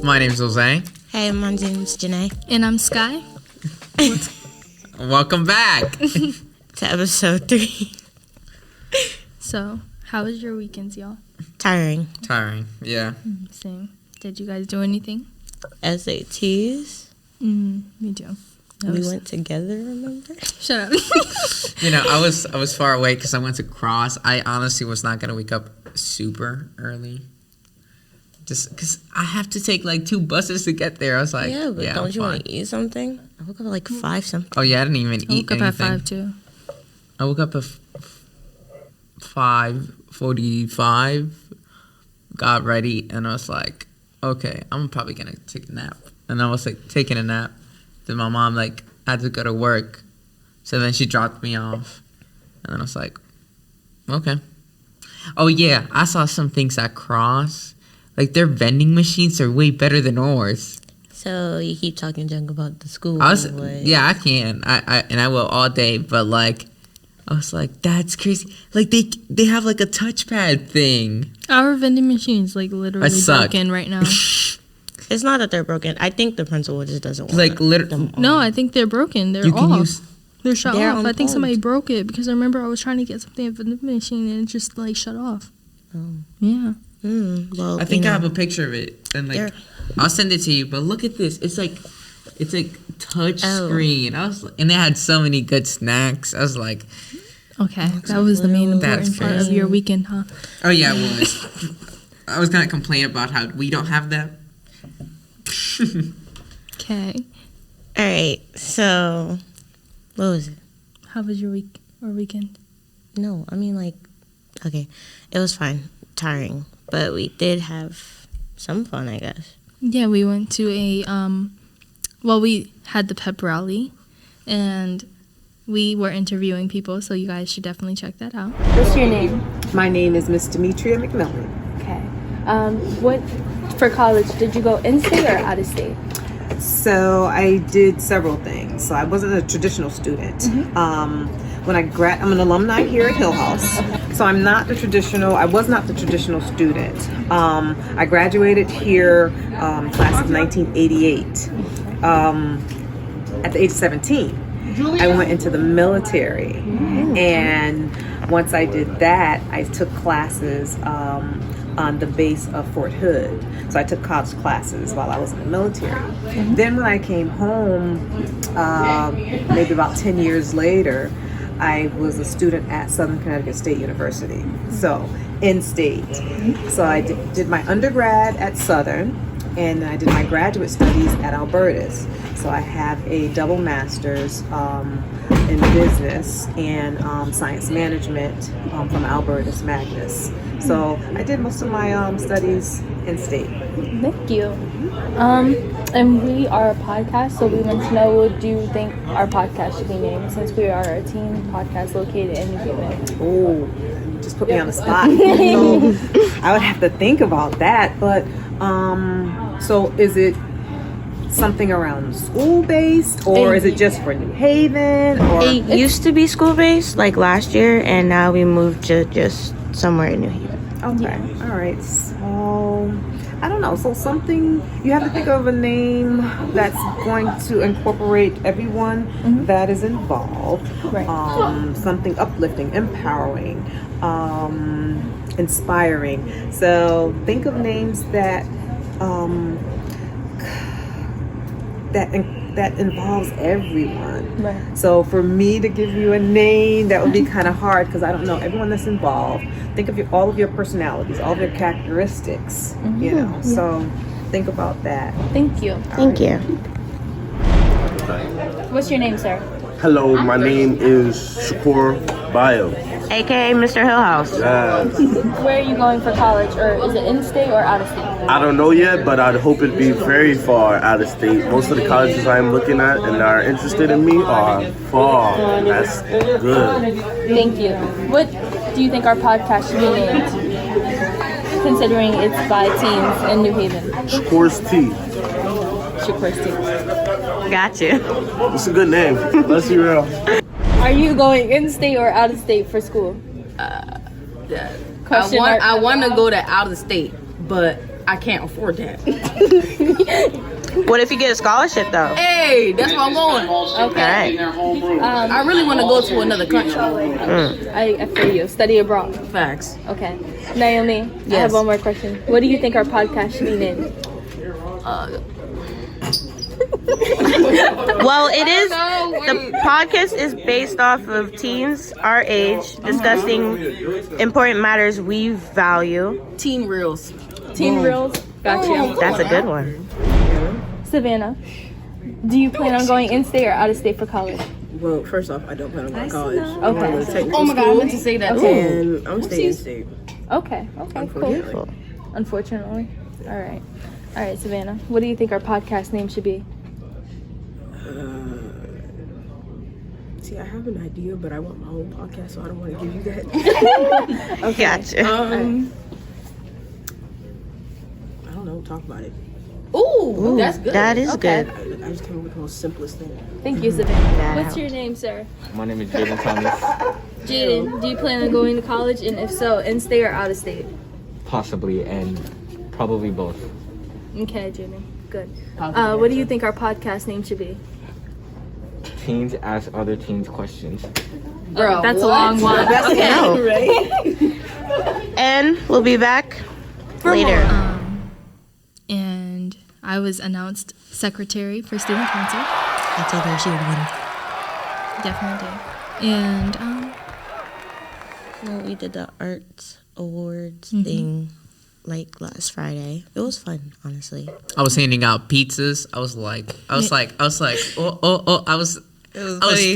My name's Jose. Hey, my name's Janae. And I'm Sky. Welcome back. To episode 3. So, how was your weekends, y'all? Tiring. Tiring, yeah. Same. Did you guys do anything? SATs. Me too. We went together, remember? Shut up. I was far away because I went to Cross. I honestly was not gonna wake up super early, just because I have to take like 2 buses to get there. I was like, But I'm don't you want fine. to eat something? I woke up at like 5 something. Oh yeah, I didn't even I eat woke up anything. at 5 too. I woke up at 5:45, got ready, and I was like, okay, I'm probably gonna take a nap. And I was like taking a nap. Then my mom like had to go to work, so then she dropped me off, and then I was like, okay. Oh yeah, I saw some things at Cross. Like their vending machines are way better than ours. So you keep talking junk about the school. I can. I will all day, but like I was like, that's crazy. Like they have like a touchpad thing. Our vending machine's like literally broken right now. It's not that they're broken. I think the principal just doesn't want Like them on. No, I think they're broken. They're You can off. use. They're shut They're off. I think unplugged. somebody broke it because I remember I was trying to get something at the vending machine and it just like shut off. Oh. Yeah. Well, I think you I know, have a picture of it, and like They're- I'll send it to you. But look at this. It's like touch screen. I was, and they had so many good snacks. I was like, Okay. That was the main That's important part of fair. your weekend, huh? oh yeah, it was. I was gonna complain about how we don't have that. Okay. All right. So, what was it? How was your week or weekend? No, I mean like, okay, it was fine, tiring, but we did have some fun, I guess. Yeah, we went to a we had the pep rally and we were interviewing people, so you guys should definitely check that out. What's your name? My name is Miss Demetria McMillan. Okay. What for college? Did you go in-state or out-of-state? So I did several things. So I wasn't a traditional student. When I'm an alumni here at Hill House. So I was not the traditional student. I graduated here, class of 1988. At the age of 17, I went into the military. And once I did that, I took classes on the base of Fort Hood. So I took college classes while I was in the military. Then when I came home, maybe about 10 years later, I was a student at Southern Connecticut State University, so in-state. So I did my undergrad at Southern, and I did my graduate studies at Albertus. So I have a double master's in business and science management from Albertus Magnus. So I did most of my studies in-state. Thank you. And we are a podcast, so we want to know, what do you think our podcast should be named, since we are a teen podcast located in New Haven? Oh, just put me on the spot. So I would have to think about that. But so is it something around school-based, or is it just for New Haven? Or It used to be school-based, like last year, and now we moved to just somewhere in New Haven. okay, all right. So I don't know. So something, you have to think of a name that's going to incorporate everyone that is involved. Right. Something uplifting, empowering, inspiring. So think of names that that involves everyone. Right. So for me to give you a name, that would be kind of hard because I don't know everyone that's involved. Think of all of your personalities, all of your characteristics, you know. So think about that. Thank you. Thank you. What's your name, sir? Hello, my name is Shakur Bio. AKA Mr. Hillhouse. Where are you going for college, or is it in-state or out-of-state? I don't know yet, but I'd hope it'd be very far out of state. Most of the colleges I'm looking at and that are interested in me are far. That's good. Thank you. What do you think our podcast should be named, considering it's by teens in New Haven? Shakur's Tea. Shakur's Tea. Got you. It's a good name. Let's be real. Are you going in-state or out-of-state for school? I want to go to out of state, but I can't afford that. What if you get a scholarship though? Hey, that's where I'm going. Okay. I really want to go to another country. I feel you. Study abroad. Facts. Okay. Naomi, I have Yes. one more question. What do you think our podcast should be named? Well, it is. The podcast is based off of teens our age discussing important matters we value. Teen Reels. Teen Reels? Gotcha. That's a good one. Savannah, do you plan on going in-state or out-of-state for college? Well, first off, I don't plan on going to college. I'm Okay. going to technical Oh my God, I school, meant to say that. and I'm going to stay in state. Okay. Okay, cool. Unfortunately. All right. All right, Savannah. What do you think our podcast name should be? See, I have an idea, but I want my own podcast, so I don't want to give you that. Gotcha. I don't know. Talk about it. Ooh, that's good. That is Okay. good. I just came up with the most simplest thing. Thank you, Savannah. That What's your name, sir? My name is Jaden Thomas. Jaden. Do you plan on going to college? And if so, in-state or out-of-state? Possibly, and probably both. Okay, Jaden. Good. What do you think our podcast name should be? Teens ask other teens questions. Bro, That's a long one. Okay. And we'll be back later. And I was announced secretary for student council. I told her she would win. Definitely did. And Well, we did the arts awards thing like last Friday. It was fun, honestly. I was handing out pizzas. I was like, I was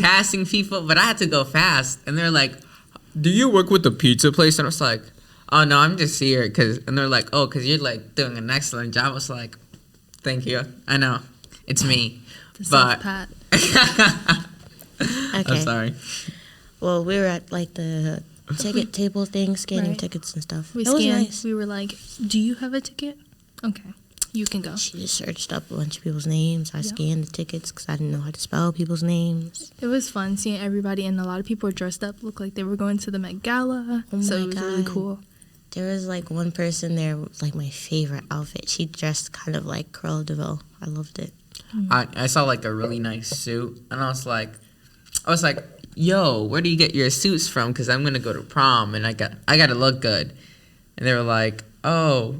passing people, but I had to go fast. And they're like, "Do you work with the pizza place?" And I was like, "Oh no, I'm just here." And they're like, "Oh, because you're like doing an excellent job." I was like, "Thank you. I know, it's me." the But self-pat. I'm Okay. sorry. Well, we were at like the ticket table thing, scanning Right. tickets and stuff. We it was scanned. nice. We were like, "Do you have a ticket? Okay, you can go." She just searched up a bunch of people's names. I scanned the tickets because I didn't know how to spell people's names. It was fun seeing everybody, and a lot of people were dressed up, looked like they were going to the Met Gala. Oh So my it was really God. cool. There was like one person there with like my favorite outfit. She dressed kind of like Cruella de Vil. I loved it. I saw like a really nice suit, and I was like, "Yo, where do you get your suits from? Because I'm gonna go to prom, and I gotta look good." And they were like, "Oh,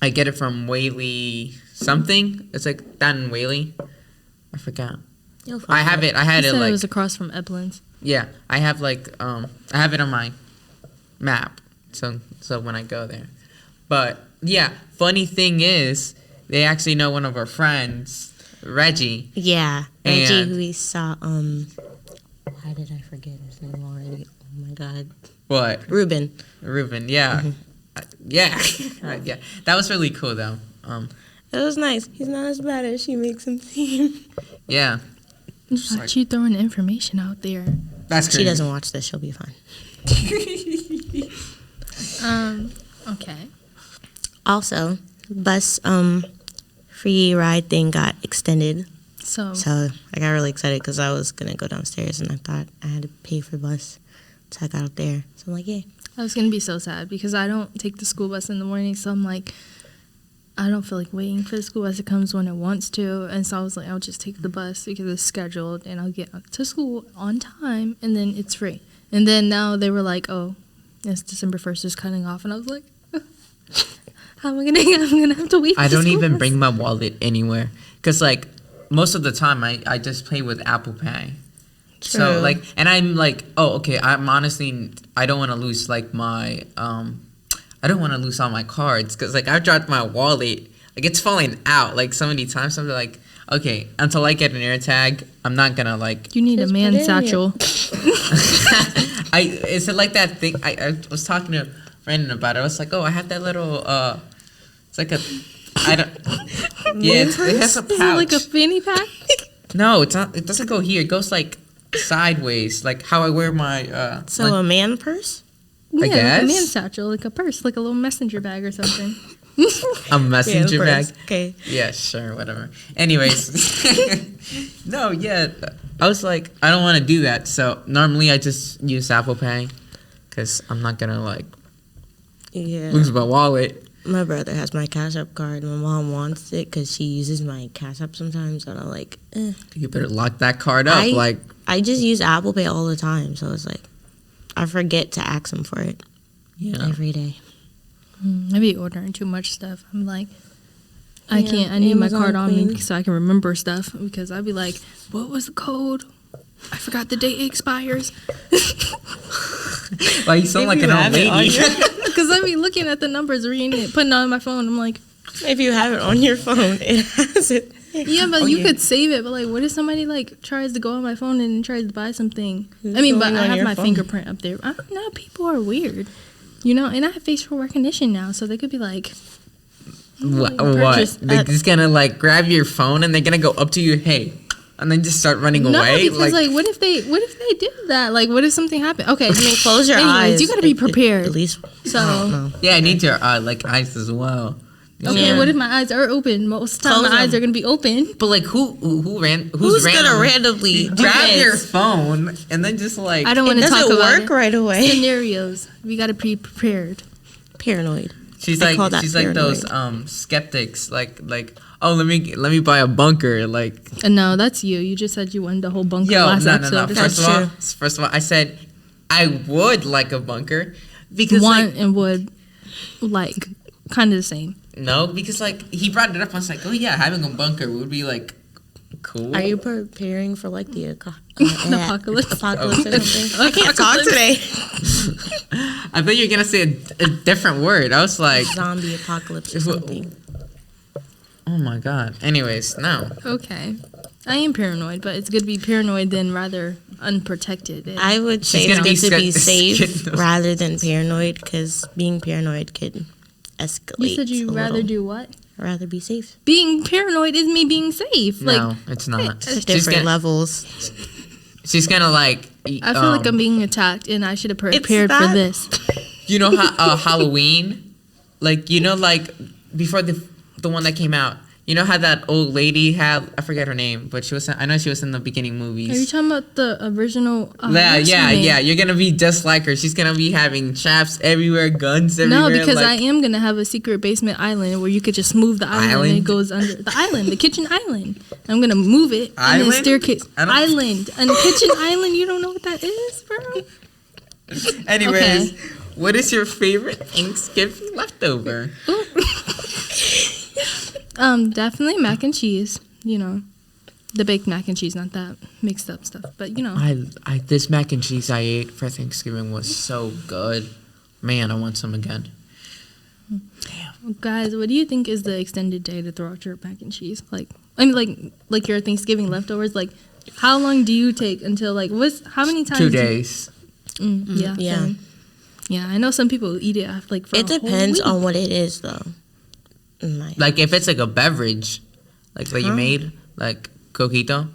I get it from Whaley something. It's like Dan Whaley. I forgot. You'll find I have it. I had He it said like it was across from Eblin's. yeah. I have like I have it on my map. So when I go there, but yeah. Funny thing is, they actually know one of our friends, Reggie. Yeah, Reggie, And- who we saw. Why did I forget his name already? Oh my God, What? Ruben. Ruben, yeah. Yeah. Yeah. That was really cool though. It was nice. He's not as bad as she makes him seem. Yeah. Not you throwing information out there. That's crazy. She doesn't watch this. She'll be fine. Okay. Also, bus free ride thing got extended. So So I got really excited because I was gonna go downstairs and I thought I had to pay for bus. So I got up there. So I'm like, yeah. I was gonna be so sad because I don't take the school bus in the morning. So I'm like, I don't feel like waiting for the school bus. It comes when it wants to, and so I was like, I'll just take the bus because it's scheduled, and I'll get to school on time, and then it's free. And then now they were like, oh, it's December 1st, is cutting off, and I was like, how am I gonna? I'm gonna have to wait. For I the don't school even bus. bring my wallet anywhere because like most of the time I just pay with Apple Pay. So True. like, and I'm like, oh okay. I'm honestly I don't want to lose like my I don't want to lose all my cards because like I dropped my wallet. Like it's falling out like so many times. So I'm like, okay, until I get an AirTag, I'm not gonna like. You need a Just man put it in satchel. Is it like that thing? I was talking to Brandon about it. I was like, oh, I have that little it's like a I don't. Yeah, it has a pouch. Is it like a fanny pack? No, it's not. It doesn't go here. It goes like sideways, like how I wear my. So like- a man purse? Yeah, like a guess. man satchel, like a purse, like a little messenger bag or something. a messenger Man bag. purse. Okay. Yeah, sure, whatever. Anyways, no, yeah, I was like, I don't want to do that. So normally I just use Apple Pay, cause I'm not gonna like Yeah. lose my wallet. My brother has my Cash App card. My mom wants it because she uses my Cash App sometimes, and I'm like, You better lock that card up. I just use Apple Pay all the time, so it's like I forget to ask them for it every day. I be ordering too much stuff. I'm like, I can't. I need my card on me so I can remember stuff. Because I'd be like, what was the code? I forgot the date expires. Why you sound like an old lady? Because I be looking at the numbers, reading it, putting it on my phone. I'm like, if you have it on your phone, it has it. Yeah, but you could save it. But like, what if somebody like tries to go on my phone and tries to buy something? I mean, but I have my fingerprint up there. I don't know. People are weird, you know. And I have facial recognition now, so they could be like, what? They're just gonna like grab your phone and they're gonna go up to you, hey, and then just start running away. No, because like, what if they did that? Like, what if something happened? Okay, I mean, close your eyes. You gotta be prepared. At least. So yeah, I need your eyes as well. Okay, what if my eyes are open? Most of the time, my eyes are gonna be open. But like, who's gonna randomly grab your phone and then just like? I don't want to talk about work right away. Scenarios. We gotta be prepared. Paranoid. She's like those skeptics. Like oh, let me buy a bunker. Like no, that's you. You just said you wanted the whole bunker last episode. No. First of all, I said I would like a bunker because and would like kind of the same. No, because like he brought it up. I was like, oh yeah, having a bunker would be like cool. Are you preparing for like the apocalypse? Apocalypse or something? I can't talk today. I thought you were gonna say a different word. I was like zombie apocalypse or something. Oh my god. Anyways, no. Okay. I am paranoid, but it's good to be paranoid than rather unprotected. I would say it's good to be safe rather than paranoid because being paranoid could escalate. You said you'd rather do what? I'd rather be safe. Being paranoid is me being safe. No, like, it's not. It's different levels. She's gonna like. I feel like I'm being attacked, and I should have prepared for this. You know how Halloween, like like before the one that came out. You know how that old lady had, I forget her name, but I know she was in the beginning movies. Are you talking about the original? Yeah. You're going to be just like her. She's going to be having traps everywhere, guns everywhere. No, because I am going to have a secret basement island where you could just move the island and it goes under. The island, the kitchen island. I'm going to move it. Island? And then staircase. Island. And the kitchen island, you don't know what that is, bro? Anyways, what is your favorite Thanksgiving leftover? Definitely mac and cheese. You know, the baked mac and cheese, not that mixed up stuff. But you know, I this mac and cheese I ate for Thanksgiving was so good. Man, I want some again. Damn, guys, what do you think is the extended day to throw out your mac and cheese? Like, I mean, like your Thanksgiving leftovers. Like, how long do you take until how many times? 2 days. Yeah. I know some people eat it after for it depends on what it is though. Like if it's like a beverage, like that you made, like coquito.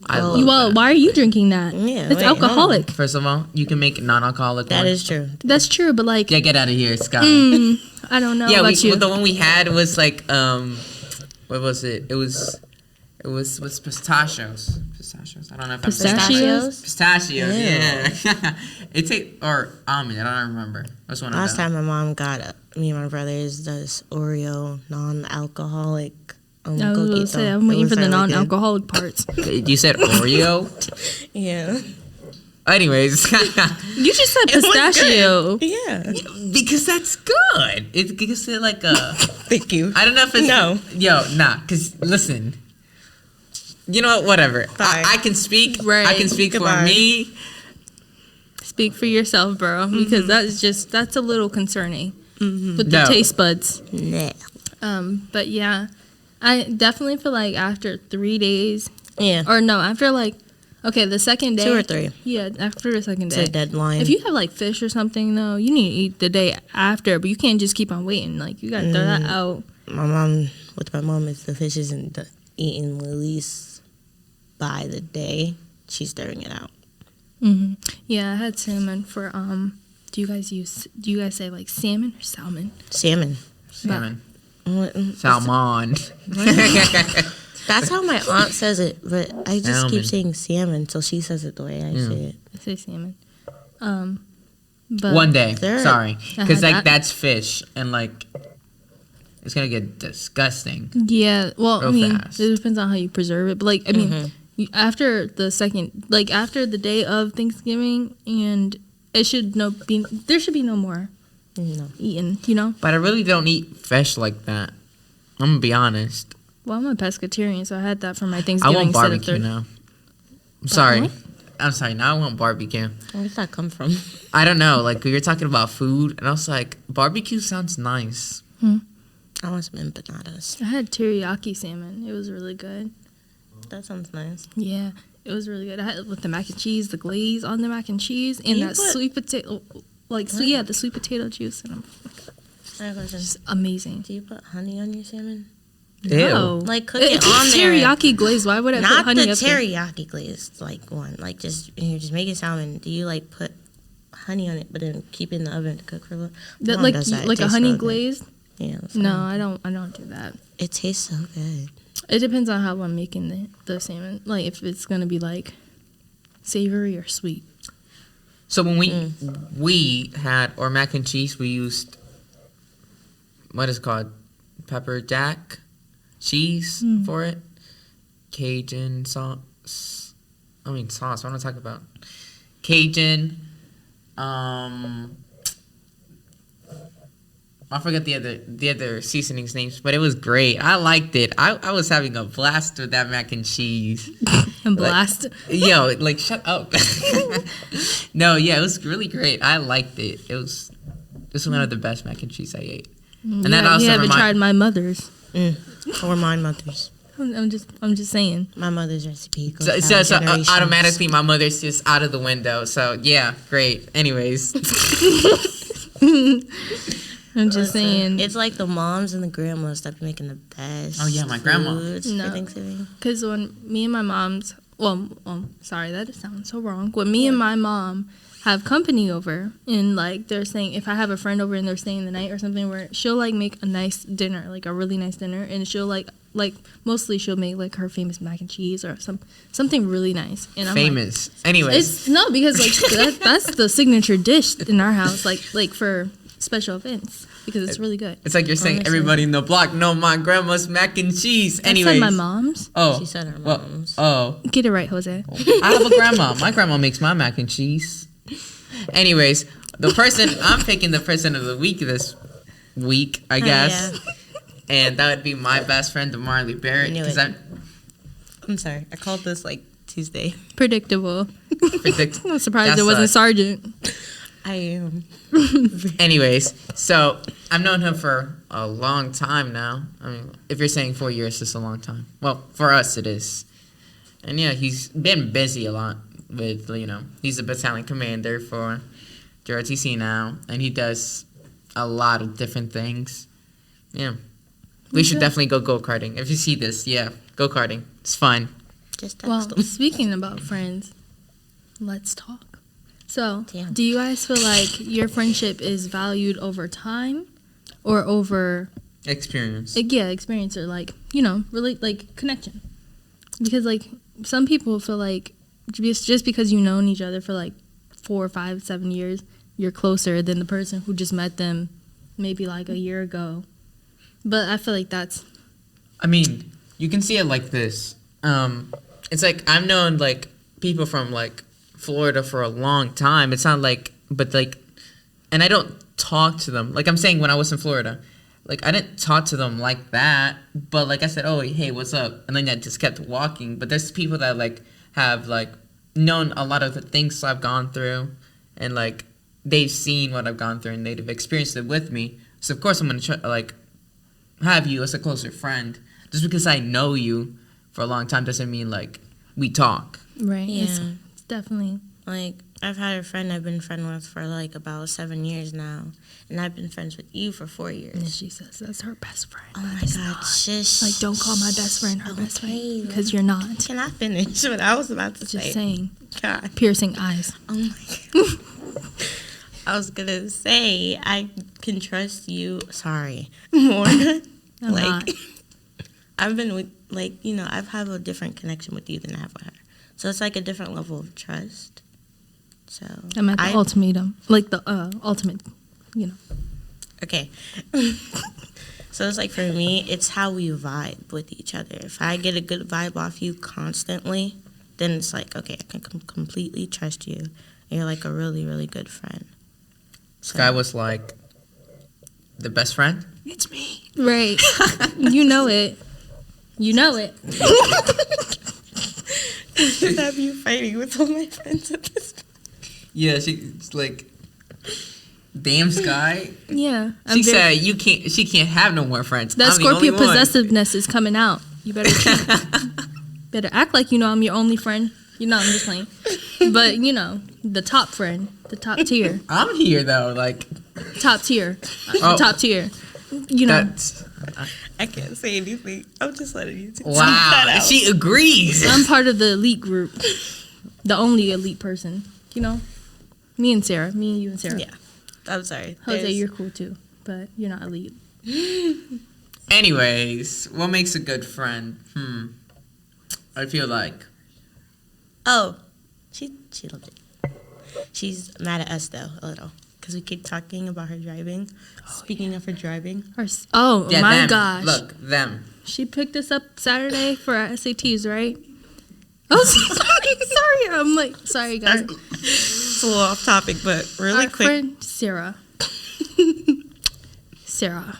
Well, why are you drinking that? Yeah, it's alcoholic. First of all, you can make non-alcoholic. That is true. That's true, but like, yeah, get out of here, Scott. I don't know. about you. The one we had was like, what was it? It was with pistachios. I don't know if pistachios. Yeah. It's or almond. I don't remember. That's one. Last time my mom got me and my brothers this Oreo non-alcoholic. I was going to say I'm waiting for the non-alcoholic parts. You said Oreo. Yeah. Anyways, you just said pistachio. Yeah. Because that's good. It's because it's like a. Thank you. I don't know if it's nah. Because listen. You know what? Whatever. I can speak. Right. I can speak for me. Speak for yourself, bro. Because that's a little concerning with the taste buds. Yeah. But yeah, I definitely feel like after 3 days. Yeah. Or no, after the second day. 2 or 3. Yeah, after the second day. It's a deadline. If you have fish or something though, you need to eat the day after. But you can't just keep on waiting. You gotta throw that out. My mom, if the fish isn't eaten release by the day, she's throwing it out. Yeah, I had salmon for do you guys say salmon or salmon? Salmon. Salmon. That's how my aunt says it, but I just keep saying salmon, so she says it the way I say it. I say salmon. But one day, sorry, because that's fish, and it's gonna get disgusting. Yeah, well, I Real mean, fast. it depends on how you preserve it. But like, I mean, after the day of Thanksgiving, and there should be no more eaten. You know. But I really don't eat fish like that. I'm gonna be honest. Well, I'm a pescatarian, so I had that for my I Thanksgiving. want instead of barbecue now. I'm sorry. what? I'm sorry. Now I want barbecue. Where does that come from? I don't know. Like we were talking about food, and I was like, barbecue sounds nice. I want some empanadas. I had teriyaki salmon. It was really good. That sounds nice. Yeah, it was really good. I had it with the mac and cheese, the glaze on the mac and cheese, and You that put- sweet potato, the sweet potato juice, and I have a question. just amazing. Do you put honey on your salmon? No. Like, cook it on there. Teriyaki glaze. Why would I Not put honey the up there? teriyaki glazed like one. Like just you're just making salmon. Do you like put honey on it, but then keep it in the oven to cook for a little? That, Mom like does that. It like a tastes honey real good. glaze? Yeah. that's No, fine. I don't do that. It tastes so good. It depends on how I'm making the salmon. Like if it's gonna be like savory or sweet. So when we had our mac and cheese, we used what is it called, pepper jack cheese for it, Cajun sauce. I mean sauce. What am I talking about? Cajun. I forget the other seasonings names, but it was great. I liked it. I was having a blast with that mac and cheese. And blast. Yo, like shut up. No, yeah, it was really great. I liked it. It was one of the best mac and cheese I ate. And that also you haven't tried my mother's. Or my mother's. I'm just saying. My mother's recipe goes So, down so generations. automatically my mother's just out of the window. So yeah, great. Anyways, I'm just saying. It's like the moms and the grandmas that be making the best. Oh, yeah, my grandma. foods No. for Thanksgiving. Because when me and my mom's, sorry, that sounds so wrong. When me and my mom have company over, and like they're saying, if I have a friend over and they're staying the night or something, where she'll like make a nice dinner, like a really nice dinner, and she'll like mostly she'll make like her famous mac and cheese or something really nice. And I'm like, famous. Anyways, it's because like that's the signature dish in our house, like for special events, because it's really good. it's like you're saying Honestly. everybody in the block know my grandma's mac and cheese. I Anyways, said my mom's. Oh, She said her well, mom's. oh, Get it right, Jose. I have a grandma. My grandma makes my mac and cheese. Anyways, I'm picking the person of the week this week, I guess. yeah. And that would be my best friend, Marley Barrett. Knew Because it. I'm sorry. I called this like Tuesday. Predictable. predict. I'm surprised That's it wasn't like- Sergeant. I am. Anyways, so I've known him for a long time now. I mean, if you're saying 4 years, it's a long time. Well, for us, it is. And yeah, he's been busy a lot with, he's a battalion commander for JRTC now, and he does a lot of different things. Yeah. We should definitely go go-karting. If you see this, yeah, go-karting. It's fun. Just text Well, them. speaking about friends, let's talk. So, Damn. do you guys feel like your friendship is valued over time or over, Experience. experience or really like connection? Because like some people feel like just because you've known each other for like 4, 5, 7 years, you're closer than the person who just met them maybe like a year ago. But I feel like that's I mean, you can see it like this. It's like I've known like people from like Florida for a long time. It's not like, but like, and I don't talk to them. Like I'm saying, when I was in Florida, like I didn't talk to them like that. But like I said, oh hey, what's up? And then I just kept walking. But there's people that like have like known a lot of the things I've gone through, and like they've seen what I've gone through and they've experienced it with me. So of course I'm gonna try like have you as a closer friend. Just because I know you for a long time doesn't mean like we talk. right. Yeah. It's definitely. Like, I've had a friend I've been friend with for like about 7 years now. And I've been friends with you for 4 years. And she says that's her best friend. Oh but my it's God, not. shush. Like, don't call my best friend her best Okay, friend because you're not. Can I finish what I was about to Just say? saying. God. Piercing eyes. Oh my God. I was gonna say I can trust you. Sorry, more. I'm not. I've been with I've had a different connection with you than I have with her. So it's like a different level of trust. So I'm at the ultimatum. Like the ultimate, Okay. So it's like for me, it's how we vibe with each other. If I get a good vibe off you constantly, then it's like, okay, I can completely trust you. And you're like a really, really good friend. So, Sky was like, the best friend? It's me. Right. You know it. You know it. should have you fighting with all my friends at this point. Yeah, she's like, damn, Sky. Yeah. She said she can't have no more friends. That I'm the only Scorpio one. possessiveness is coming out. You better better act like you know I'm your only friend. You know, I'm just playing. But, you know, the top friend, the top tier. I'm here, though, like. Top tier. Oh. Top tier. You know. I can't say anything. I'm just letting you take Wow, that out. she agrees. I'm part of the elite group. The only elite person. You know? Me and Sarah. Me and you and Sarah. Yeah. I'm sorry. Jose, you're cool too. But you're not elite. Anyways, what makes a good friend? I feel like. Oh, she loved it. She's mad at us though a little because we keep talking about her driving. Speaking of her driving, Oh Yeah, my them. gosh! Look, them. She picked us up Saturday for our SATs, right? Oh, sorry. I'm like, sorry, guys. it's a little off topic, but really Our quick. friend Sarah. Sarah,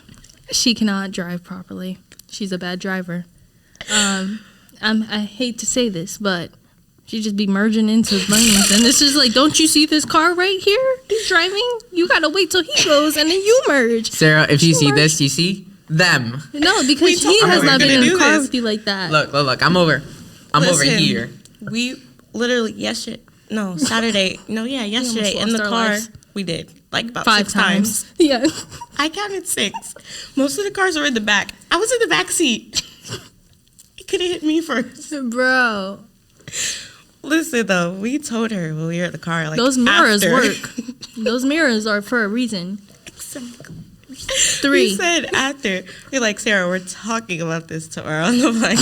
she cannot drive properly. She's a bad driver. I hate to say this, but she just be merging into lanes, and it's just like, don't you see this car right here? He's driving. You gotta wait till he goes, and then you merge. Sarah, if you see this, you see them. No, because he has not been in the car with you like that. Look. I'm over here. We literally yesterday yesterday in the lost our car lives. we did like about 5 6 times. Yeah. I counted 6. Most of the cars were in the back. I was in the back seat. He could have hit me first, Bro. Listen though, we told her when we were in the car like Those mirrors after. work. Those mirrors are for a reason. Exactly. 3. We said after, we're like, Sarah, we're talking about this tomorrow on the bike.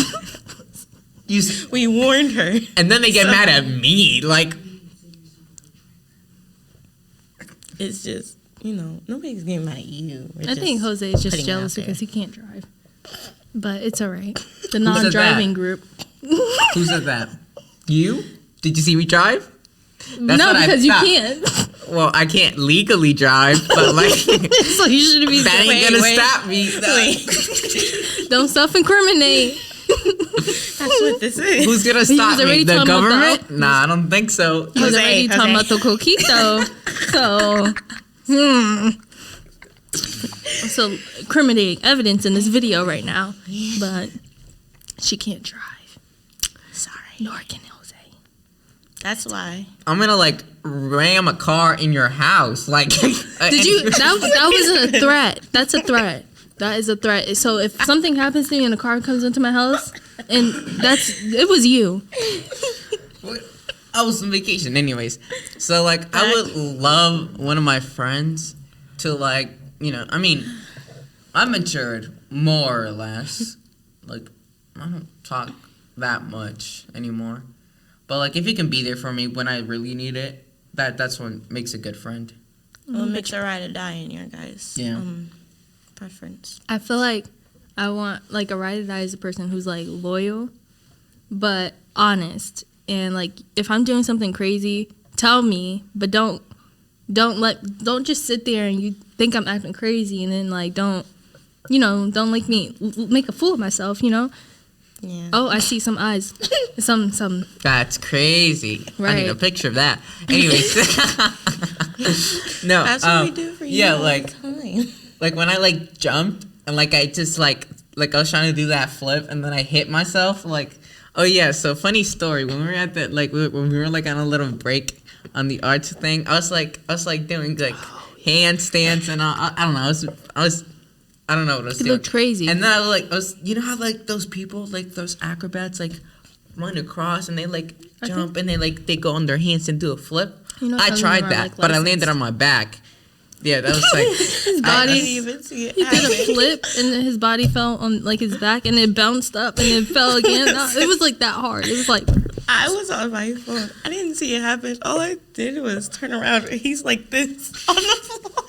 We warned her. And then they get mad at me. Like, it's just, nobody's getting mad at you. I think Jose is just jealous because he can't drive. But it's all right. The non-driving group. Who said that? You? Did you see me drive? That's No, what I because you thought. can't. Well, I can't legally drive, but like, So you shouldn't be. that ain't gonna stop me. Don't self-incriminate. That's what this is. Who's gonna He stop was already me? The talking about government? Nah, I don't think so. He was already talking about the coquito. So incriminating evidence in this video right now. But she can't drive. Sorry. Nor can Jose. That's why. I'm gonna like ram a car in your house. Like, Did you? That wasn't a threat. That's a threat. That is a threat. So if something happens to me and a car comes into my house, and it was you. I was on vacation, anyways. So like, I would love one of my friends to like, I mean, I'm matured more or less. Like, I don't talk that much anymore. But like, if you can be there for me when I really need it, that's what makes a good friend. What makes a ride or die in your guys' preference? I feel like I want like a ride or die is a person who's like loyal, but honest. And like, if I'm doing something crazy, tell me, but don't just sit there and you think I'm acting crazy and then like don't make me make a fool of myself, Yeah. Oh, I see some eyes. some. That's crazy. Right. I need a picture of that. Anyways. No. That's what we do for you. Yeah, all like the time. like when I like jumped and like I just like I was trying to do that flip and then I hit myself. Like, oh yeah. So funny story. When we were at the when we were like on a little break on the arts thing, I was like doing like handstands and I don't know. I don't know what I was doing. You looked crazy. And then I was how like those people, like those acrobats, like run across and they like jump and they go on their hands and do a flip. I tried that, but I landed on my back. Yeah, that was like his body. I didn't even see it. He did a flip and then his body fell on like his back and it bounced up and then fell again. It was like that hard. It was like I was on my phone. I didn't see it happen. All I did was turn around and he's like this on the floor.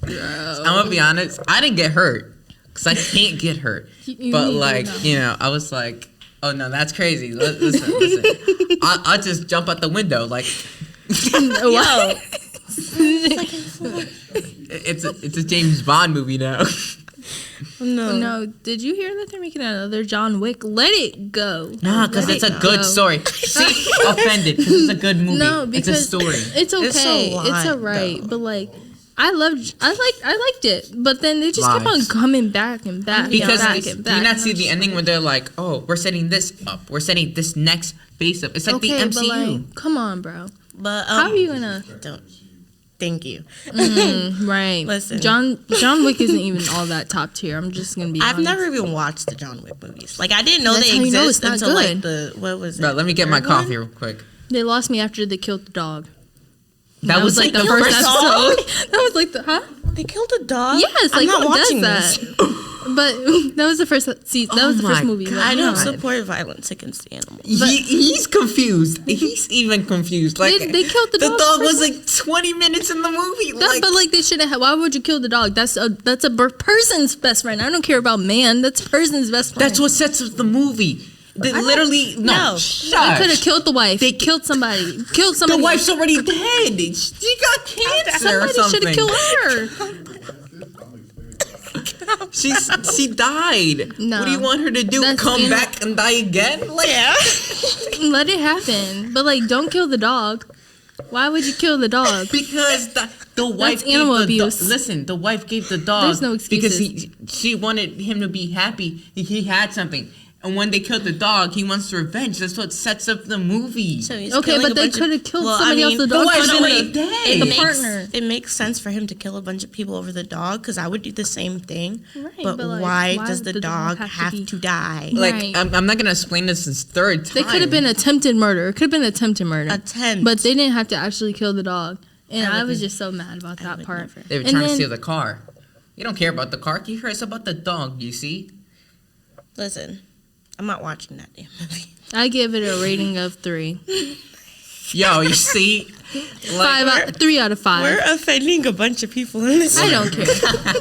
I'm gonna be honest. I didn't get hurt. because I can't get hurt. You But need to like, know. you know, I was like, oh no, that's crazy. Listen. I'll just jump out the window. Like, Yo. it's a James Bond movie now. No, did you hear that they're making another John Wick? Let it go. Nah, because Let it's a it good go. story. See, offended because it's a good movie. No, because it's a story. It's okay. a It's lot, alright. But like, I liked it. But then they just kept on Lies. coming back and back Because and back do and you back. not see the ending when they're like, oh, we're setting this up. We're setting this next base up. It's like Okay, the but MCU. like, come on, bro. But How are you gonna? Don't. Thank you. Right. Listen. John Wick isn't even all that top tier. I'm just gonna be I've honest. never even watched the John Wick movies. Like I didn't know That's they how you know exist it's not until like good. the what was it? Bro, let me get my third one? coffee real quick. They lost me after they killed the dog. That was like the the first first episode. That was like the They killed a dog. Yes, I'm like not who watching does this. that? But that was the first season. That was the first my movie. but, I you don't know. support violence against animals. He's confused. He's even confused. Like They killed the dog dog was first. like 20 minutes in the movie. But like they shouldn't have. Why would you kill the dog? That's a person's best friend. I don't care about man. That's a person's best friend. that's what sets up the movie. They literally no. They Shush. could have killed the wife. They killed somebody. Killed somebody. The wife's already dead. She got cancer or Somebody should something. have killed her. She died. No. What do you want her to do? That's Come in- back and die again? Like, Let it happen. But like, don't kill the dog. Why would you kill the dog? because the wife That's animal gave the abuse. listen, the wife gave the dog There's no because excuses. she wanted him to be happy. He had something. And when they killed the dog, he wants revenge. That's what sets up the movie. So he's Okay, killing but a they bunch of- could have killed Well, I somebody else. mean, The the dog wife's could've already been dead. the makes- partner. It makes sense for him to kill a bunch of people over the dog because I would do the same thing. Right, but but, like, why why does the dog have to die? Like, Right. I'm not gonna explain this third time. They could have been attempted murder. It could have been attempted murder. Attempt. But they didn't have to actually kill the dog. And I I was wouldn't. just so mad about that would part. never. They were And trying to then- steal the car. You don't care about the car. You care about the dog. You see? Listen, I'm not watching that damn movie. I give it a rating of 3. Yo, you see? Like, 3 out of 5. We're offending a bunch of people in this. I don't care.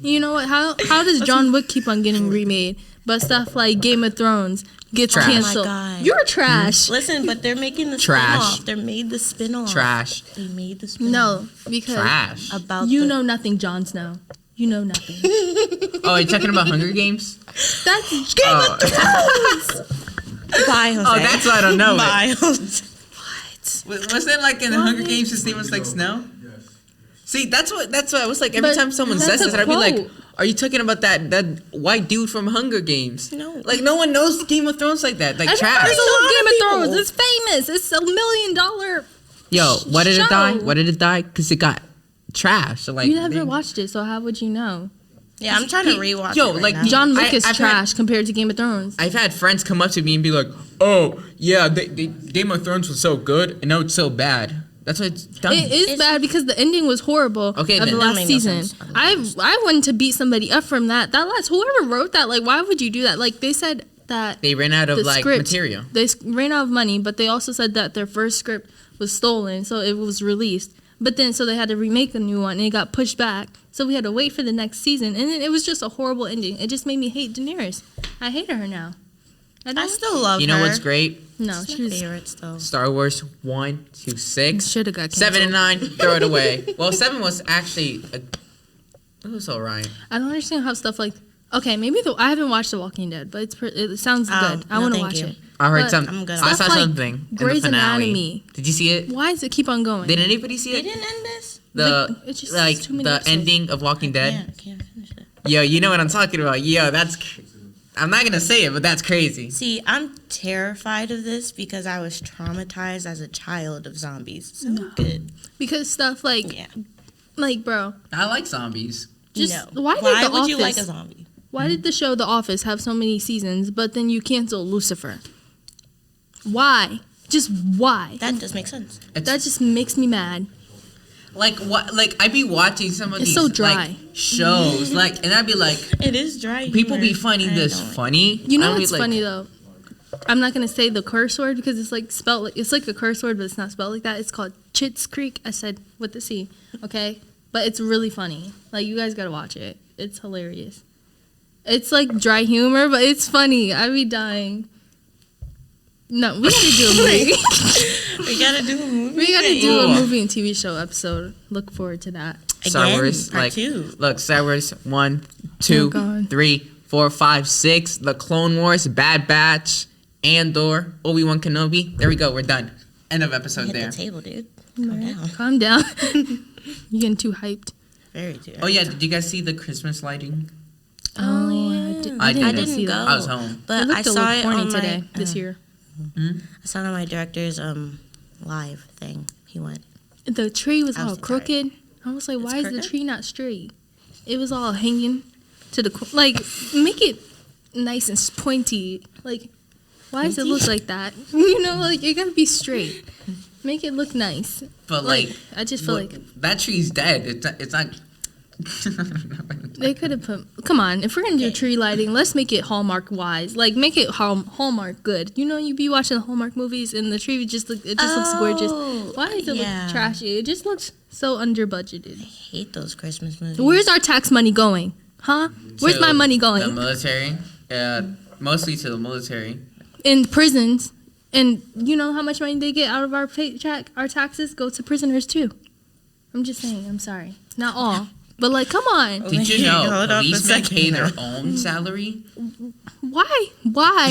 You know what? How does John Wick keep on getting remade? But stuff like Game of Thrones gets Trash. canceled. Oh my God. You're trash. Listen, but they're making the Trash. spin-off. They made the spin-off. trash. They made the spin-off. No, because Trash. About you the- know nothing, Jon Snow. You know nothing. Oh, you're talking about Hunger Games? That's Bye, Jose. Oh, that's why I don't know it. Bye, Jose. Wasn't it like in the Hunger Games his name was like Snow? See, that's what I was like every But time someone that's says a this, I'd be like, quote. are you talking about that white dude from Hunger Games? No. Like no one knows Game of Thrones like that. Like trash. Everybody loves Game of people. Thrones. It's famous. It's $1 million. Yo, why did it die? show. Why did it die? Because it got trash. So, like You never they- watched it, so how would you know? Yeah, I'm trying to rewatch Yo, it right like, now. John Wick is I've trash compared to Game of Thrones. I've had friends come up to me and be like, "Oh, yeah, Game of Thrones was so good, and now it's so bad." That's what it's done. It is bad because the ending was horrible Okay, of then. the That last made no season. sense. I wanted to beat somebody up from that. Whoever wrote that, like, why would you do that? Like, they said that They ran out of the like script, material. They ran out of money, but they also said that their first script was stolen, so it was released. But then, so they had to remake a new one, and it got pushed back. So we had to wait for the next season, and then it was just a horrible ending. It just made me hate Daenerys. I hate her now. I still love You know her. what's great? No, She's she my was favorite still. Star Wars 1 to 6. should have got 7 and canceled. 9, throw it away. Well, 7 was actually it was alright. I don't understand how stuff like. Okay, maybe I haven't watched The Walking Dead, but it sounds Oh, good. I no, want to thank watch you. it. I heard But some. I'm good. I saw Stuff like something in the Grey's finale. Anatomy. Did you see it? Why does it keep on going? Did anybody see They it? didn't end this? The It's just like too many the episodes. ending of Walking Dead. Yeah, I can't finish it. Yo, you know what I'm talking about. Yo, I'm not gonna say it, but that's crazy. See, I'm terrified of this because I was traumatized as a child of zombies. So good. Because stuff like, Yeah. like, bro, I like zombies. just No. why did Why The would Office? you like a zombie? Why did the show The Office have so many seasons, but then you cancel Lucifer? Why? Just why? That does make sense. That just makes me mad. Like what? Like I be watching some of It's these so dry. like shows, like, and I'd be like, It is dry. people be humor. finding I this don't like funny. You know I'd be what's like, funny though? I'm not gonna say the curse word because it's like spelled like it's like a curse word, but it's not spelled like that. It's called Chits Creek. I said with the C, okay? But it's really funny. Like you guys gotta watch it. It's hilarious. It's like dry humor, but it's funny. I be dying. No, we gotta do a movie. We gotta do a movie. We gotta do a movie and TV show episode. Look forward to that. Star Again, Wars, part like, two. look, Star Wars 1, 2, God. 3, 4, 5, 6, The Clone Wars, Bad Batch, Andor, Obi-Wan Kenobi. There we go. We're done. End of episode Hit there. the table, dude. Calm down. Calm down. You're getting too hyped. Very too. Oh yeah, did you guys see the Christmas lighting? Oh, I didn't didn't see go. that. I was home. It But I looked a saw little it corny on today, my, this year. I saw it on my director's live thing. He went. The tree was I all was tired. crooked. I was like, It's why is the crooked? tree not straight? It was all hanging to the like. Make it nice and pointy. Like, why does it look like that? You know, like it gotta be straight. Make it look nice. But like, I just feel look, like that tree's dead. It's not. they could have put. Come on, if we're gonna do tree lighting, let's make it Hallmark wise. Like, make it Hallmark good. You know, you be watching Hallmark movies and the tree just looks gorgeous. Why does it yeah. look trashy? It just looks so under budgeted. Hate those Christmas movies. Where's our tax money going? Huh? Where's To my money going? The military. Mostly to the military. In prisons. And you know how much money they get out of our paycheck? Our taxes go to prisoners too. I'm just saying, I'm sorry. Not all. But like, come on. Did you know Hold up a policemen second pay their now. own salary? Why? Why?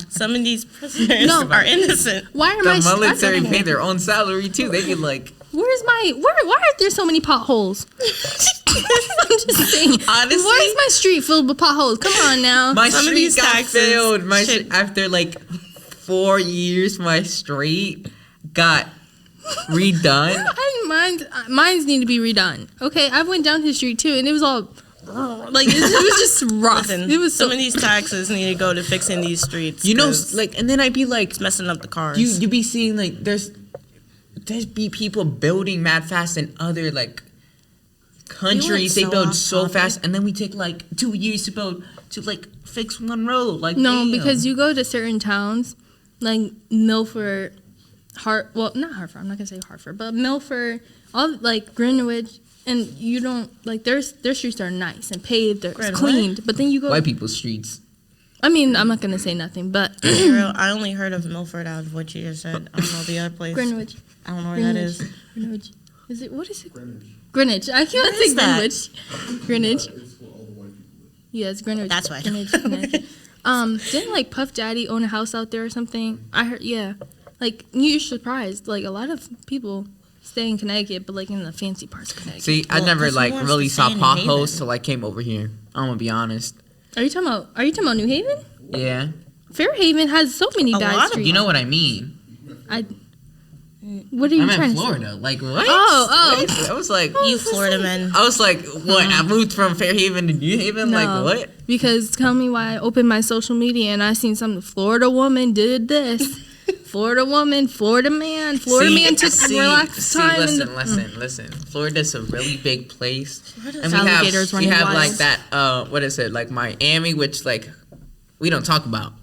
Some of these prisoners No. are innocent. Why are The my military pay their own salary too. They be like, why are there so many potholes? I'm just saying. Honestly? Why is my street filled with potholes? Come on now. my Some of street these got taxes failed. should- After like 4 years, my street got redone. Mine's need to be redone. Okay, I went down his street too, and it was all like it was just rough. Listen, It was so some of these taxes need to go to fixing these streets. You know, 'cause like, and then I'd be like, it's messing up the cars. you be seeing like there's be people building mad fast in other like countries. They so build off so topic. fast, and then we take like 2 years to build to like fix one road. Like, no, damn. because you go to certain towns like Milford, not Hartford. I'm not gonna say Hartford, but Milford, all like Greenwich, and you don't like their streets are nice and paved, they're Greenwich? cleaned. But then you go. white people's streets. I mean, I'm not gonna say nothing, but Be real, I only heard of Milford out of what you just said. I don't know the other place. Greenwich. I don't know where that is. Greenwich. Is it what is it? Greenwich. I can't What say is that? Greenwich. Yeah, it's Greenwich. That's why. Greenwich. Connecticut. Didn't like Puff Daddy own a house out there or something? I heard. Yeah, like you're surprised. Like a lot of people stay in Connecticut, but like in the fancy parts of Connecticut. See, I Well, never 'cause who like wants really to saw stay in New potholes Haven? till I came over here. I'm gonna be honest. Are you talking about New Haven? Yeah, Fairhaven has so many A bad lot of- streets. you know what I mean. What are you I'm trying in to say? Florida. Like what? Oh. What? I was like, You Florida men. I was like, what? I moved from Fairhaven to New Haven. No. Like what? Because tell me why I opened my social media and I seen some Florida woman did this. Florida woman, Florida man took relaxed time. Listen. Florida's a really big place, and Alligators we running have like wild. that. What is it? Like Miami, which like we don't talk about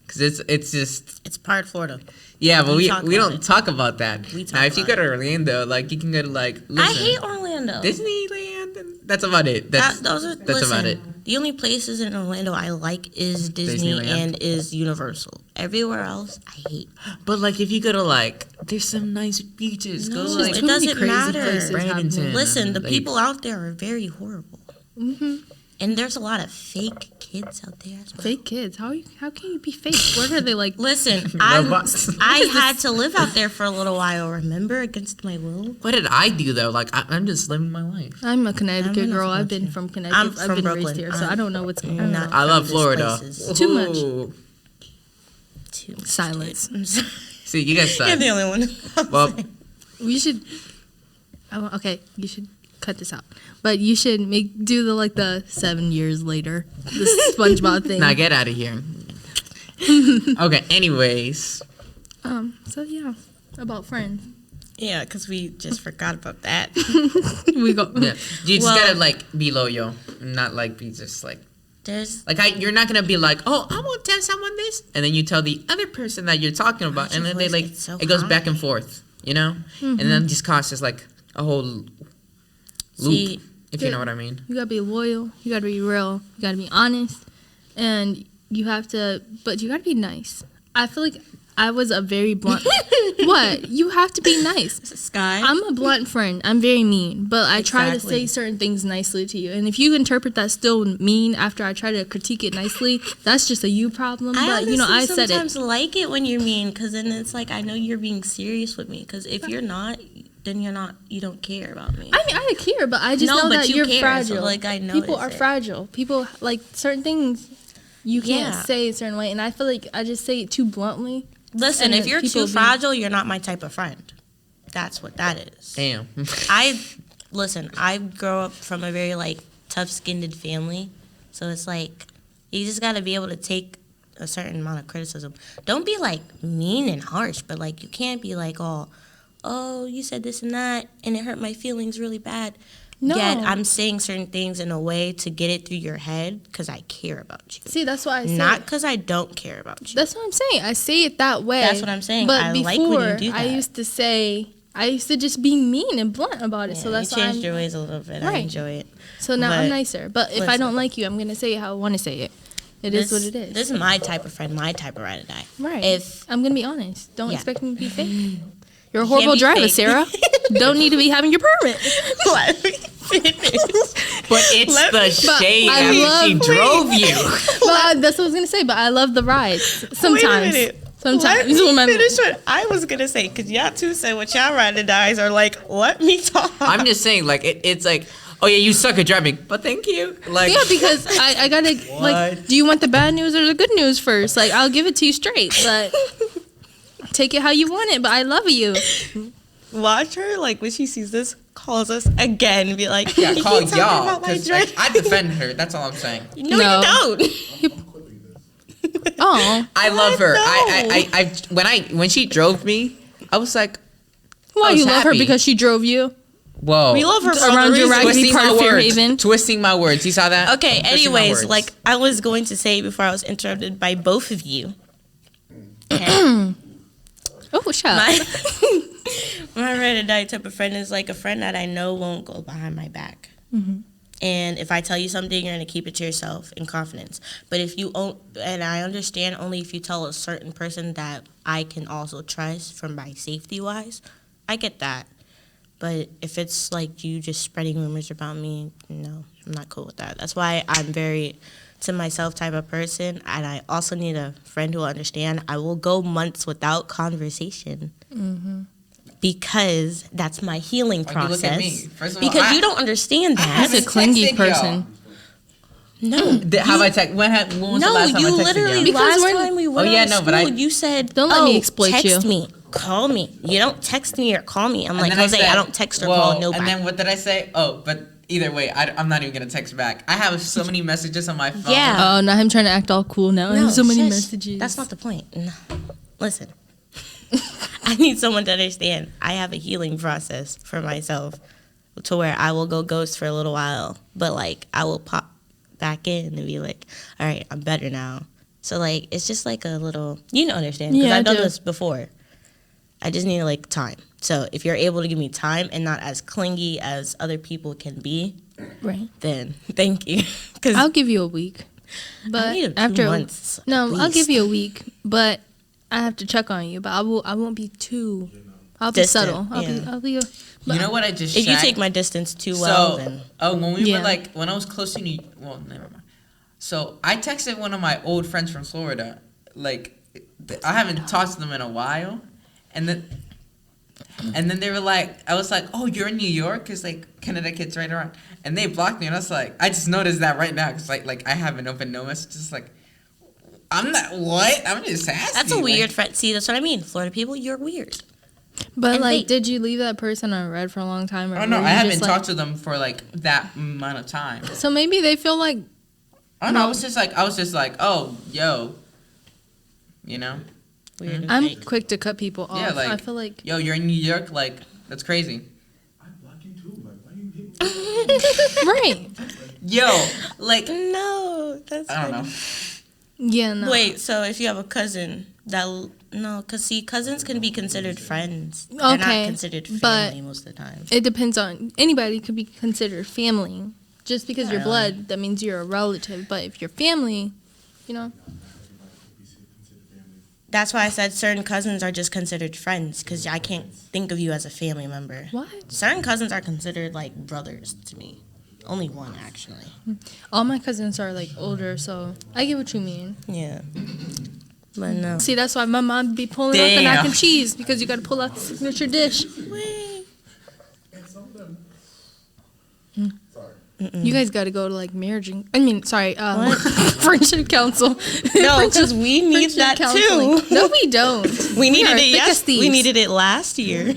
because it's just It's part Florida. yeah, but We we talk don't about it. talk about that. We talk Now, if you about go to Orlando, like you can go to like I listen, hate Orlando. Disneyland. And that's about it. That's Those are, that's about it. The only places in Orlando I like is Disney Disneyland. and is Universal. Everywhere else, I hate. But like if you go to like, there's some nice beaches. No, go it's like just- it doesn't matter. Bradenton. Listen, the like- people out there are very horrible. Mm-hmm. And there's a lot of fake kids out there as well. Fake kids. How can you be fake? What are they like? Listen, Robots. I had to live out there for a little while, remember? Against my will. What did I do though? Like I'm just living my life. I'm a Connecticut I'm girl. not I've been from from Connecticut. I'm I've from been Brooklyn. raised here, so I'm I don't know what's going on. not- I love This Florida. place is Too much. Ooh. Too much Silence. I'm sorry. See, you guys You're suck. the only one. Well, We should. Okay, you should cut this out. But you should do the 7 years later, the SpongeBob thing. now get out of here. Okay. Anyways, So yeah, about friends. Yeah, because we just forgot about that. We go. yeah, you just Well- gotta like be loyal, not like be just like There's you're not gonna be like, oh, I won't tell someone this, and then you tell the other person that you're talking about, Why'd and your then they voice like get so it goes back and high? forth, you know, and then it just causes like a whole loop. See, if you know what I mean. You gotta be loyal. You gotta be real. You gotta be honest, and you have to. But you gotta be nice. I feel like I was a very blunt. What? You have to be nice. Sky. I'm a blunt friend. I'm very mean, but I try to Exactly. say certain things nicely to you. And if you interpret that still mean after I try to critique it nicely, that's just a you problem. But you know, I said sometimes it. like it when you're mean, because then it's like I know you're being serious with me. Because if you're not, then you're not. You don't care about me. I mean, I care, but I just No, know but that you you're care, fragile. so, like, I People notice are it. fragile. People like certain things you can't Yeah. say a certain way, and I feel like I just say it too bluntly. Listen, And if you're people too be- fragile, you're not my type of friend. That's what that is. Damn. I grow up from a very like tough-skinned family, so it's like you just got to be able to take a certain amount of criticism. Don't be like mean and harsh, but like you can't be like oh, you said this and that, and it hurt my feelings really bad. No. Yet I'm saying certain things in a way to get it through your head because I care about you, See, that's why I say not it. because I don't care about you. That's what I'm saying. I say it that way. That's what I'm saying. But I before, like when you do I that. used to just be mean and blunt about it. Yeah, so that's you why changed I'm, your ways a little bit. I Right. enjoy it. So now I'm But nicer. But if I listen. don't like you, I'm gonna say it how I want to say it. It is what it is. This is my type of friend, my type of ride or die. Right. If I'm gonna be honest. Don't Yeah. expect me to be fake. You're a You can't horrible be driver, fake. Sarah. Don't need to be having your permit. let me finish. But it's the But shade I after love- she drove you. That's what I was gonna say. But I love the rides. Sometimes. Sometimes. Let me when my- finish what I was gonna say, because y'all two said what y'all ride or dies are like. Let me talk. I'm just saying, like, it's like, oh yeah, you suck at driving, but thank you. Like, Yeah, because I gotta like. Do you want the bad news or the good news first? Like, I'll give it to you straight, but take it how you want it. But I love you. Watch her like when she sees this, calls us again and be like, yeah, "You call keep talking y'all about my because like, driving." I defend her. That's all I'm saying. No, No. you don't. Oh, I love her. No. When she drove me, I was like, why I was you love her happy. because she drove you whoa. We love her for around other your reasons. Ragby Twisting part my of words. Fairhaven. Twisting my words. You saw that? Okay, Twisting my anyways, words. like I was going to say before I was interrupted by both of you. Oh, shut up. My ride or die type of friend is like a friend that I know won't go behind my back. And if I tell you something, you're gonna keep it to yourself in confidence. But if you and I understand only if you tell a certain person that I can also trust from my safety wise, I get that. But if it's like you just spreading rumors about me, no, I'm not cool with that. That's why I'm very to myself type of person, and I also need a friend who will understand. I will go months without conversation. Because that's my healing Why you look at me? process. First of all, Because I- you don't understand that. He's a clingy person. No. Have I text? When was the No, last time you I texted literally you? Because last we're- time we went Oh, yeah, out of no, but school, I- you said, Don't let me exploit text you." me, call me. You don't text me or call me. I'm And like, then Jose, I said, don't text or whoa, call nobody. And then what did I say? Oh, but either way, I'm not even gonna text back. I have so many messages on my phone. Yeah. Oh, now him trying to act all cool now. I have so many shush. messages. That's not the point. No. Listen, I need someone to understand. I have a healing process for myself to where I will go ghost for a little while, but like I will pop back in and be like, all right, I'm better now. So like it's just like a little, you know, understand because Yeah, I I've done do. this before. I just need like time. So if you're able to give me time and not as clingy as other people can be, right. then thank you. Because I'll give you a week, but need 2 after months, no, at I'll give least. you a week, but I have to check on you. But I won't be too. I'll be Distant, subtle. yeah. I'll be. You know what I just if you checked? take my distance too well, then when we Yeah. were like, when I was close to New, well, never mind. So I texted one of my old friends from Florida. Like, I haven't talked to them in a while, and then they were like, I was like, oh, you're in New York, cause like Connecticut's right around, and they blocked me, and I was like, I just noticed that right now, cause like I haven't opened no messages, like. I'm not what? I'm just asking. that's a like- weird friend. See, that's what I mean. Florida people, you're weird. But And like, fake. did you leave that person on red for a long time? Or Oh no, were I you haven't just, like- talked to them for like that amount of time. So maybe they feel like Oh no, I was just like, oh, yo, you know, Weird and I'm fake. quick to cut people off. Yeah, like- I feel like yo, you're in New York, like that's crazy. right. Yo, like No, that's I don't know. Yeah, no. Wait, so if you have a cousin that No, because see, cousins can be considered friends. They're not Okay, considered family but most of the time. it depends on anybody could be considered family. Just because you're blood, that means you're a relative. But if you're family, you know. That's why I said certain cousins are just considered friends, because I can't think of you as a family member. What? Certain cousins are considered like brothers to me. Only one, actually. All my cousins are like older, so I get what you mean. Yeah. But no. See, that's why my mom be pulling out the mac and cheese, because you got to pull out the signature dish. You guys got to go to like friendship council. No, because we need that too. No, we don't. We needed are it. thick as Yes, we thieves. neted it last year.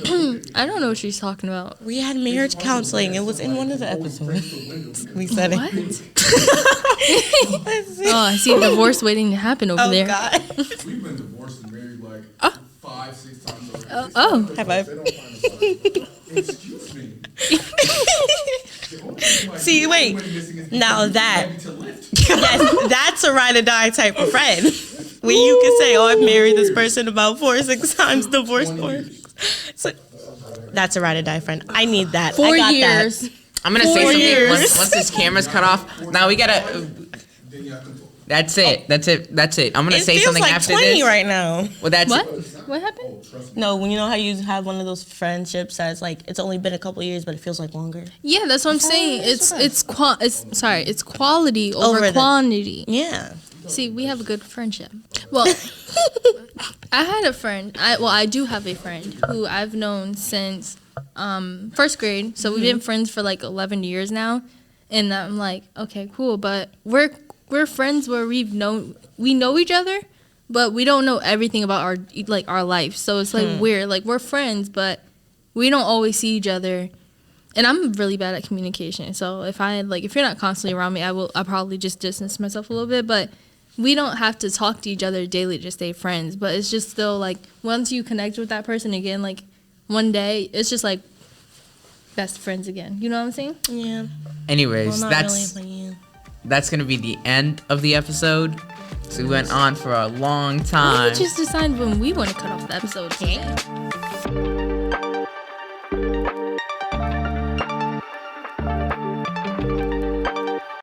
I don't know what she's talking about. We had marriage counseling. It was in one of the episodes. We said What? it. Oh, I see a divorce waiting to happen over there. God. We've been divorced and married like 5-6 times over. Oh. High five. Excuse me. See, wait. Now that, yes, that's a ride or die type of friend. When you can say, "Oh, I've married this person about 4 or 6 times, divorced 4." So that's a ride or die friend. I need that. 4 I got years. That. I'm gonna say 4 something years. once this camera's cut off. Now we gotta. That's it. That's it. That's it. I'm gonna It say feels something like after 20 this. right now. Well, that's What? What happened? No, when you know how you have one of those friendships that's like it's only been a couple years, but it feels like longer. Yeah, that's what I'm saying. It's quality over Over the- quantity. Yeah. See, we have a good friendship. Well, I had a friend. I do have a friend who I've known since first grade. So we've been friends for like 11 years now, and I'm like, okay, cool. But we're friends where we know each other, but we don't know everything about our life. So it's like weird. Like we're friends, but we don't always see each other. And I'm really bad at communication. So if you're not constantly around me, I'll probably just distance myself a little bit. But we don't have to talk to each other daily to stay friends. But it's just still like once you connect with that person again, like one day, it's just like best friends again. You know what I'm saying? Yeah. Anyways, Well, not that's really, but yeah. that's gonna be the end of the episode. So we went on for a long We time. just decide when we want to cut off the episode.